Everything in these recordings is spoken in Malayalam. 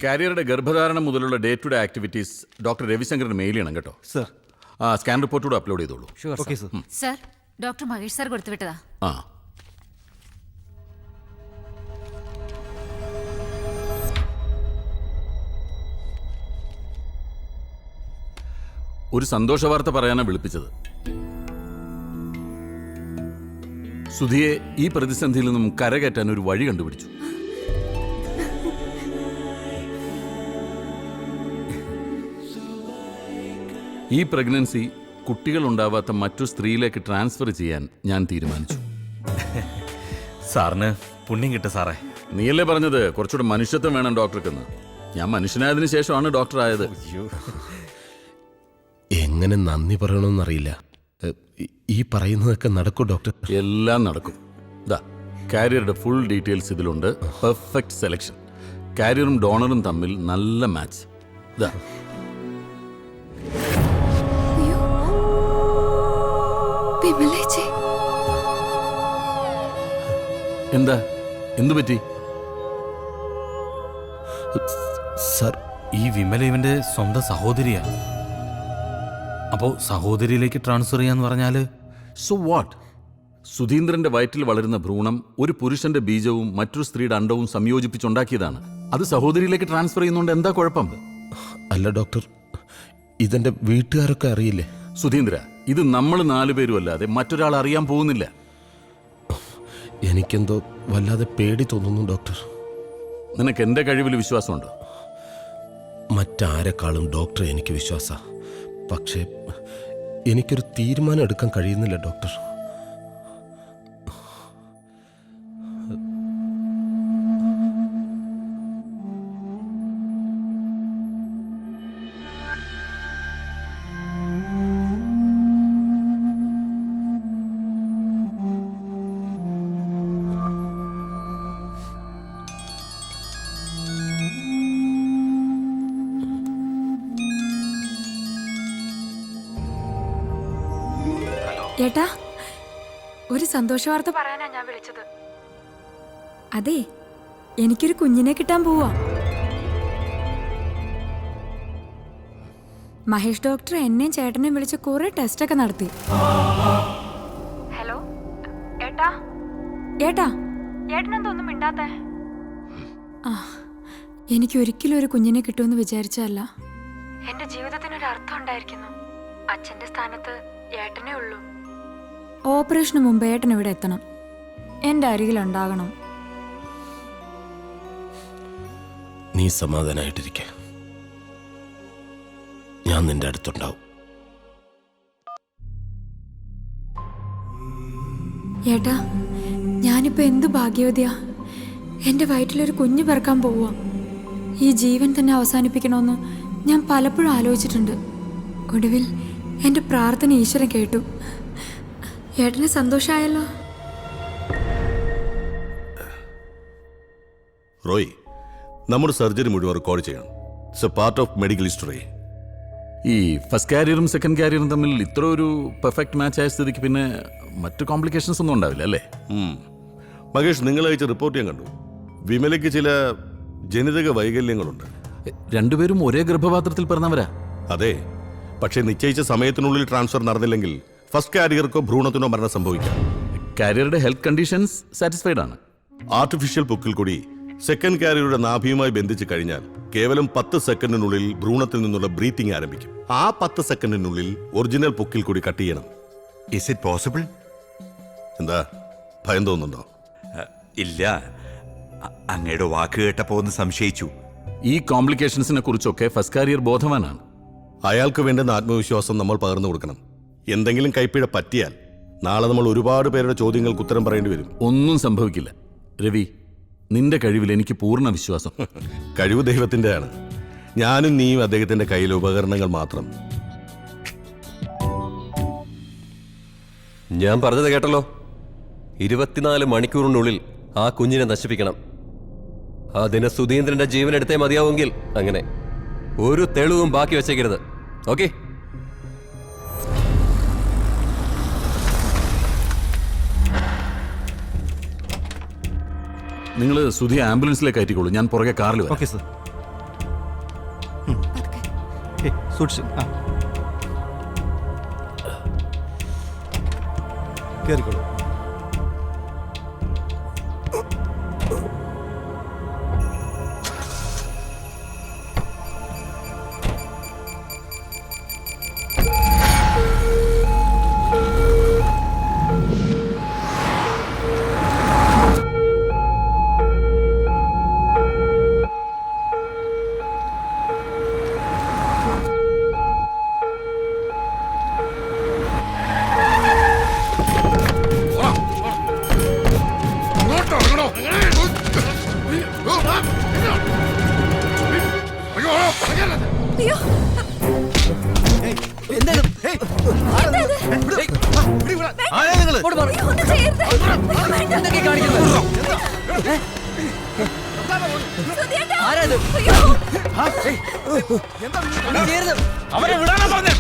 കാരിയറുടെ ഗർഭധാരണം മുതലുള്ള day to day activities doctor രവിശങ്കറിന് മെയിൽ ചെയ്യണം കേട്ടോ. സർ. സ്കാൻ റിപ്പോർട്ട് കൂടെ അപ്ലോഡ് ചെയ്തോളൂ. Okay sir. Sir, doctor Mahesh sir കൊടുത്തു വിട്ടതാ. ആ ഒരു സന്തോഷ വാർത്ത പറയാനാണ് വിളിപ്പിച്ചത്. സുധിയെ ഈ പ്രതിസന്ധിയിൽ നിന്നും കരകയറ്റാൻ ഒരു വഴി കണ്ടുപിടിച്ചു. ഈ പ്രഗ്നൻസി കുട്ടികളുണ്ടാവാത്ത മറ്റു സ്ത്രീയിലേക്ക് ട്രാൻസ്ഫർ ചെയ്യാൻ ഞാൻ തീരുമാനിച്ചു. സാറിന് പുണ്യം കിട്ടും സാറേ. നീയല്ലേ പറഞ്ഞത് കുറച്ചുകൂടെ മനുഷ്യത്വം വേണം ഡോക്ടർക്കെന്ന്. ഞാൻ മനുഷ്യനായതിനു ശേഷമാണ് ഡോക്ടർ ആയത്. എങ്ങനെ നന്ദി പറയണമെന്നറിയില്ല. ഈ പറയുന്നതൊക്കെ നടക്കും ഡോക്ടർ? എല്ലാം നടക്കും. ദാ കാരിയറുടെ ഫുൾ ഡീറ്റെയിൽസ് ഇതിലുണ്ട്. Perfect selection. കാരിയറും ഡോണറും തമ്മിൽ നല്ല മാച്ച്. ദാ എന്താ, എന്തു പറ്റി? സർ, ഈ വിമല ഇവന്റെ സ്വന്തം സഹോദരിയാ. അപ്പോ സഹോദരിയിലേക്ക് ട്രാൻസ്ഫർ ചെയ്യാന്ന് പറഞ്ഞാല് സോ വാട്ട്? സുധീന്ദ്രന്റെ വയറ്റിൽ വളരുന്ന ഭ്രൂണം ഒരു പുരുഷന്റെ ബീജവും മറ്റൊരു സ്ത്രീയുടെ അണ്ടവും സംയോജിപ്പിച്ചുണ്ടാക്കിയതാണ്. അത് സഹോദരിയിലേക്ക് ട്രാൻസ്ഫർ ചെയ്യുന്നതുകൊണ്ട് എന്താ കുഴപ്പം? അല്ല ഡോക്ടർ, ഇതെന്റെ വീട്ടുകാരൊക്കെ അറിയില്ലേ? സുധീന്ദ്ര, ഇത് നമ്മൾ 4 പേരും അല്ലാതെ മറ്റൊരാൾ അറിയാൻ പോകുന്നില്ല. എനിക്കെന്തോ വല്ലാതെ പേടി തോന്നുന്നു ഡോക്ടർ. നിനക്ക് എന്റെ കഴിവിൽ വിശ്വാസമുണ്ടോ? മറ്റാരെക്കാളും ഡോക്ടർ എനിക്ക് വിശ്വാസ. പക്ഷേ എനിക്കൊരു തീരുമാനം എടുക്കാൻ കഴിയുന്നില്ല ഡോക്ടർ. ഏട്ടാ, ഒരു സന്തോഷ വാർത്ത പറയാനാ ഞാൻ വിളിച്ചത്. അതെ, എനിക്കൊരു കുഞ്ഞിനെ കിട്ടാൻ പോവാ. മഹേഷ് ഡോക്ടർ എന്നെയും ചേട്ടനെയും വിളിച്ച് കുറെ ടെസ്റ്റ് ഒക്കെ നടത്തി. ഹലോ ഏട്ടാ, ഏട്ടാ, ഏട്ടനെന്തോന്നും മിണ്ടാത്തെ? എനിക്ക് ഒരിക്കലും ഒരു കുഞ്ഞിനെ കിട്ടുമെന്ന് വിചാരിച്ചല്ല. എന്റെ ജീവിതത്തിനൊരു അർത്ഥം ഉണ്ടായിരിക്കുന്നു. അച്ഛന്റെ സ്ഥാനത്ത് ഏട്ടനേ ഉള്ളൂ. ഓപ്പറേഷന് മുമ്പ് ഏട്ടൻ ഇവിടെ എത്തണം, എന്റെ അരികിലുണ്ടാകണം. നീ സമാധാനായിട്ടിരിക്ക, ഞാൻ നിന്റെ അടുത്തുണ്ടാവും. ഏട്ടാ, ഞാനിപ്പോ എന്തു ഭാഗ്യവതിയാ. എന്റെ വയറ്റിലൊരു കുഞ്ഞ് പിറക്കാൻ പോവുക. ഈ ജീവൻ തന്നെ അവസാനിപ്പിക്കണമെന്ന് ഞാൻ പലപ്പോഴും ആലോചിച്ചിട്ടുണ്ട്. ഒടുവിൽ എന്റെ പ്രാർത്ഥന ഈശ്വരൻ കേട്ടു. ഏട്ടന് സന്തോഷമായല്ലോ. റോയ്, നമ്മുടെ സർജറി മുഴുവൻ റെക്കോർഡ് ചെയ്യണം. It's A part of medical history. ഈ ഫസ്റ്റ് കാരിയറും സെക്കൻഡ് കാരിയറും തമ്മിൽ ഇത്ര ഒരു പെർഫെക്റ്റ് മാച്ച് ആയ സ്ഥിതിക്ക് പിന്നെ മറ്റു കോംപ്ലിക്കേഷൻസ് ഒന്നും ഉണ്ടാവില്ല അല്ലേ? മഹേഷ്, നിങ്ങൾ അയച്ച റിപ്പോർട്ട് ഞാൻ കണ്ടു. വിമലയ്ക്ക് ചില ജനിതക വൈകല്യങ്ങളുണ്ട്. രണ്ടുപേരും ഒരേ ഗർഭപാത്രത്തിൽ പിറന്നവരാ. അതെ, പക്ഷേ നിശ്ചയിച്ച സമയത്തിനുള്ളിൽ ട്രാൻസ്ഫർ നടന്നില്ലെങ്കിൽ ഫസ്റ്റ് കാരിയർക്കോ ഭ്രൂണത്തിനോ മരണം സംഭവിക്കാം. കാരിയറുടെ ഹെൽത്ത് കണ്ടീഷൻസ് സാറ്റിസ്ഫൈഡ് ആണ്. ആർട്ടിഫിഷ്യൽ പൊക്കിൽ കൂടി സെക്കൻഡ് കാരിയറുടെ നാഭിയുമായി ബന്ധിച്ചു കഴിഞ്ഞാൽ കേവലം 10 സെക്കൻഡിനുള്ളിൽ ഭ്രൂണത്തിൽ നിന്നുള്ള ബ്രീത്തിങ് ആരംഭിക്കും. ആ 10 സെക്കൻഡിനുള്ളിൽ ഒറിജിനൽ പൊക്കിൽ കൂടി കട്ട് ചെയ്യണം. Is it possible? എന്താ, ഭയം തോന്നുന്നുണ്ടോ? ഇല്ല, അങ്ങയുടെ വാക്ക് കേട്ടപ്പോ ഒന്ന് സംശയിച്ചു. ഈ കോംപ്ലിക്കേഷൻസിനെ കുറിച്ചൊക്കെ ഫസ്റ്റ് കാരിയർ ബോധവാനാണ്. അയാൾക്ക് വേണ്ടുന്ന ആത്മവിശ്വാസം നമ്മൾ പകർന്നു കൊടുക്കണം. എന്തെങ്കിലും കൈപ്പിഴ പറ്റിയാൽ നാളെ നമ്മൾ ഒരുപാട് പേരുടെ ചോദ്യങ്ങൾക്ക് ഉത്തരം പറയേണ്ടി വരും. ഒന്നും സംഭവിക്കില്ല രവി, നിന്റെ കഴിവിൽ എനിക്ക് പൂർണ്ണ വിശ്വാസം. കഴിവ് ദൈവത്തിൻ്റെയാണ്. ഞാനും നീയും അദ്ദേഹത്തിന്റെ കയ്യിലെ ഉപകരണങ്ങൾ മാത്രം. ഞാൻ പറഞ്ഞത് കേട്ടല്ലോ. 24 മണിക്കൂറിനുള്ളിൽ ആ കുഞ്ഞിനെ നശിപ്പിക്കണം. അതിന് സുധീന്ദ്രന്റെ ജീവൻ എടുത്തേ മതിയാവുമെങ്കിൽ അങ്ങനെ ഒരു തെളിവും ബാക്കി വെച്ചേക്കരുത്. ഓക്കെ? നിങ്ങൾ സുധി ആംബുലൻസിലേക്ക് കയറ്റിക്കോളൂ, ഞാൻ പുറകെ കാറിൽ വരാം. Okay sir. സൂക്ഷിച്ചു. ആ കയറിക്കോളൂ. അവരെ വിടാനാ പറഞ്ഞേ.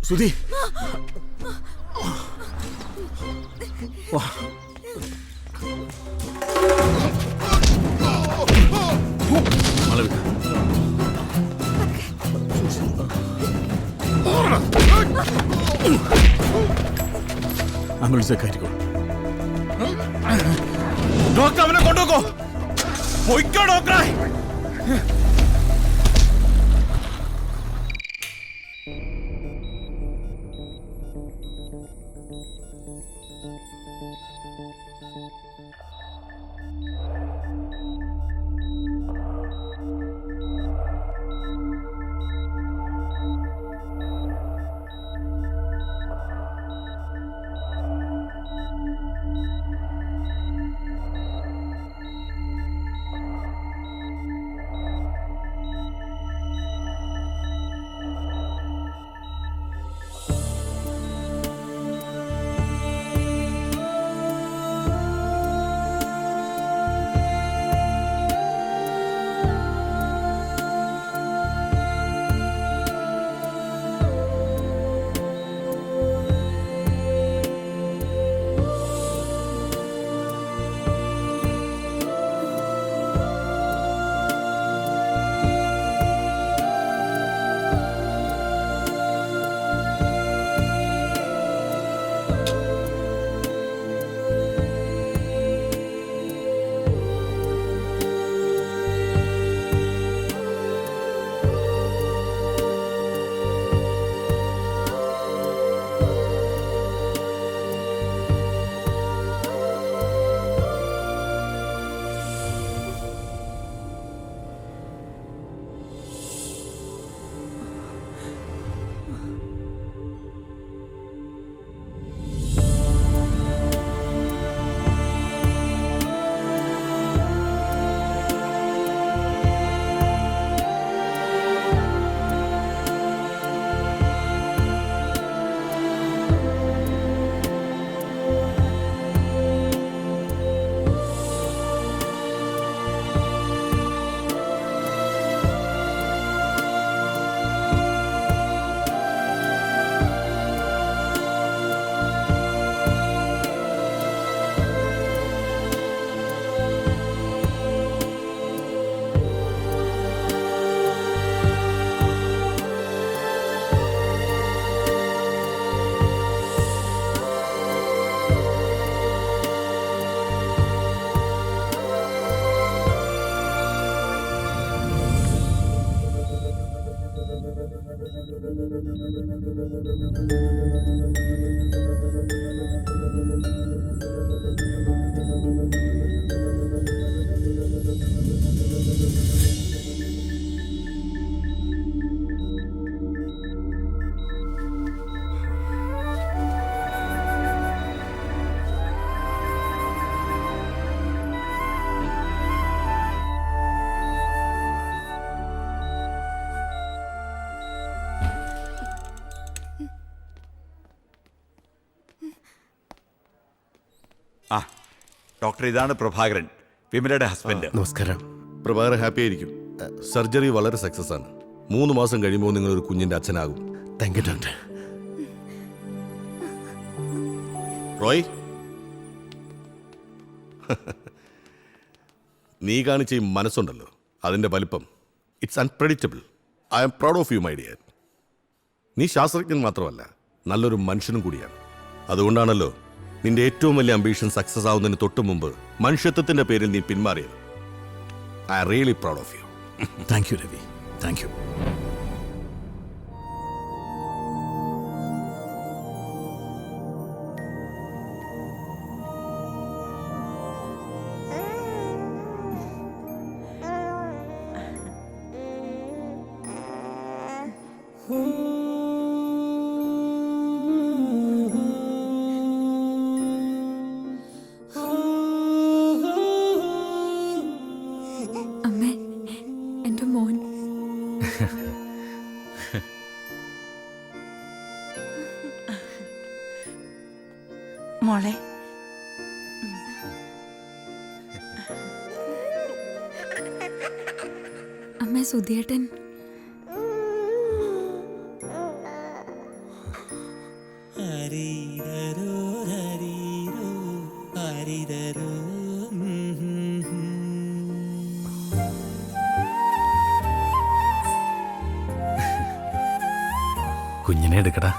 സുധി, ആംബുലൻസ് കയറ്റിക്കോ. ഡോക്ടർ അവനെ കൊണ്ടുപോക്കോ. പൊയ്ക്കോ ഡോക്ടറെ. ഡോക്ടർ ഇതാണ് പ്രഭാകരൻ, വിമലയുടെ ഹസ്ബൻഡ്. നമസ്കാരം. പ്രഭാകരൻ ഹാപ്പി ആയിരിക്കും. സർജറി വളരെ സക്സസ് ആണ്. 3 മാസം കഴിയുമ്പോൾ നിങ്ങൾ ഒരു കുഞ്ഞിന്റെ അച്ഛനാകും. Thank you doctor. റോയ്, നീ കാണിച്ച ഈ മനസ്സുണ്ടല്ലോ, അതിന്റെ വലിപ്പം, it's unpredictable. I am proud of you my dear. നീ ശാസ്ത്രജ്ഞൻ മാത്രമല്ല, നല്ലൊരു മനുഷ്യനും കൂടിയാണ്. അതുകൊണ്ടാണല്ലോ നിന്റെ ഏറ്റവും വലിയ അംബീഷൻ സക്സസ് ആവുന്നതിന് തൊട്ട് മുമ്പ് മനുഷ്യത്വത്തിന്റെ പേരിൽ നീ പിന്മാറിയത്. I am really proud of you. Thank you Ravi, thank you. അമ്മേ, എൻ്റെ മോൻ. മോളെ, അമ്മേ, സുധിയേട്ടൻ. കുഞ്ഞിനെ എടുക്കടാ.